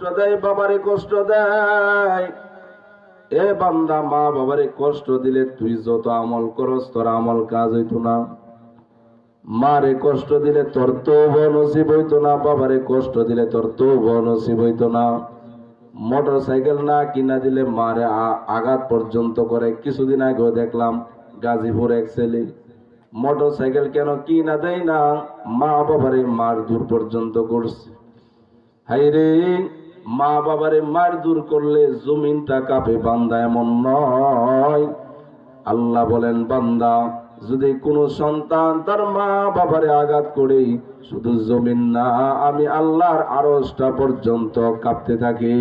কষ্ট দেয়, বাবারে কষ্ট দেয়। এ বান্দা, মা বাবারে কষ্ট দিলে তুই যত আমল করস তোর আমল কাজ হইতো না। মারে কষ্ট দিলে তোর তওবা নসিব হইতো না, বাবারে কষ্ট দিলে তোর তওবা নসিব হইতো না। মোটর সাইকেল না কিনা দিলে মারে আঘাত পর্যন্ত করে। কিছুদিন আগেও দেখলাম গাজীপুর এক ছেলে মোটর সাইকেল কেন কিনা দেয় না, মা বাবারে মার দূর পর্যন্ত করছে। হাইরে, মা বাবারে মার দূর করলে জমিনটা কাঁপে, বান্দা এমন নয়। আল্লাহ বলেন, বান্দা যদি কোনো সন্তান তার মা বাবারে আঘাত করে, শুধু জমিন না, আমি আল্লাহর আরশটা পর্যন্ত কাঁপতে থাকি।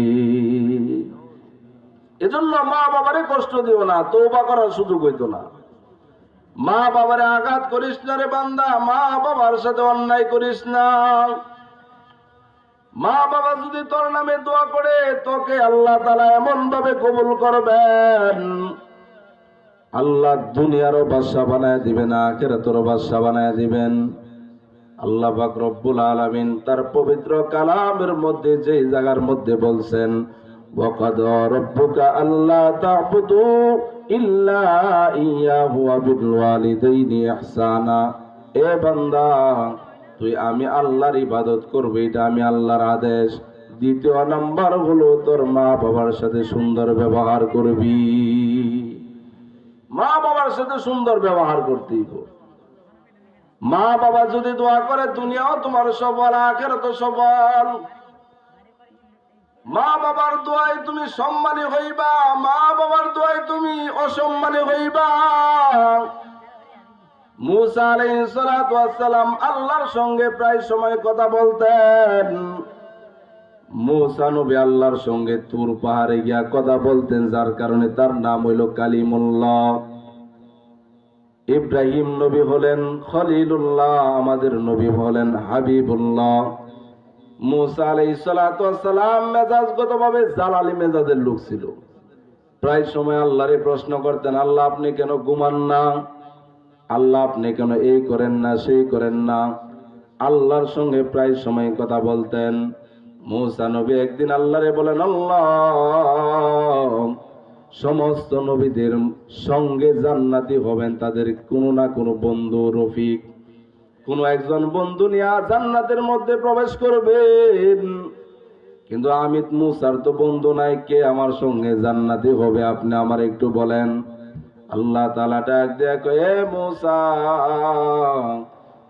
এজন্য মা বাবারে কষ্ট দিও না, তওবা করার সুযোগ হইতো না। মা বাবারে আঘাত করিস না রে বান্দা, মা বাবার সাথে অন্যায় করিস না। মা বাবা যদি তোর নামে দোয়া করে, তোকে আল্লাহ তাআলা এমন ভাবে কবুল করবেন, আল্লাহ দুনিয়ারও বাদশা বানায় দিবেন, আখিরাতেরও বাদশা বানায় দিবেন। আল্লাহ পাক রব্বুল আলামিন তার পবিত্র কালামের মধ্যে যে জায়গার মধ্যে বলছেন, ওয়াকাদা রাব্বুকা আল্লা তা'বুদু ইল্লা ইয়্যাহু ওয়া বিল ওয়ালিদাইনি ইহসানা। এ বান্দা, তুই আমি আল্লাহর ইবাদত করবি, এটা আমি আল্লাহর আদেশ। দ্বিতীয় নাম্বার হলো তোর মা বাবার সাথে সুন্দর ব্যবহার করবি। মা বাবার সাথে সুন্দর ব্যবহার করতেই হবে। মা বাবা যদি দোয়া করে, দুনিয়াও তোমার সফল, আখিরাতও সফল। মা বাবার দোয়ায় তুমি সম্মানী হইবা, মা বাবার দোয়ায় তুমি অসম্মানী হইবা। মুসা আলাইহিস সালাতু ওয়াস সালাম আল্লাহর সঙ্গে প্রায় সময় কথা বলতেন। মুসা নবী আল্লাহর সঙ্গে তুর পাহাড়ে গিয়া কথা বলতেন, যার কারণে তার নাম হইল কালিমুল্লাহ। ইব্রাহিম নবী হলেন খলিলুল্লাহ, আমাদের নবী হলেন হাবিবুল্লাহ। মুসা আলাইহিস সালাতু ওয়াস সালাম মেজাজগতভাবে জালালি মেজাজের লোক ছিল। প্রায় সময় আল্লাহরে প্রশ্ন করতেন, আল্লাহ আপনি কেন ঘুমান না, আল্লাহ আপনি কেন এই করেন না, সেই করেন না। আল্লাহর সঙ্গে প্রায় সময় কথা বলতেন। মুসা নবী একদিন আল্লাহরে বলেন, আল্লাহ, সমস্ত নবীদের সঙ্গে জান্নাতি হবেন তাদের কোনো না কোনো বন্ধু, রফিক, কোনো একজন বন্ধু নিয়ে জান্নাতের মধ্যে প্রবেশ করবেন। কিন্তু আমি মুসার তো বন্ধু নাই, কে আমার সঙ্গে জান্নাতি হবে আপনি আমার একটু বলেন। আল্লাহ তাআলা ডাক দিয়ে কয়, এ মুসা,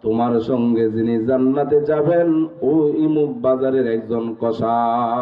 তোমার সঙ্গে যিনি জান্নাতে যাবেন, ও ইমুক বাজারের একজন কসাই।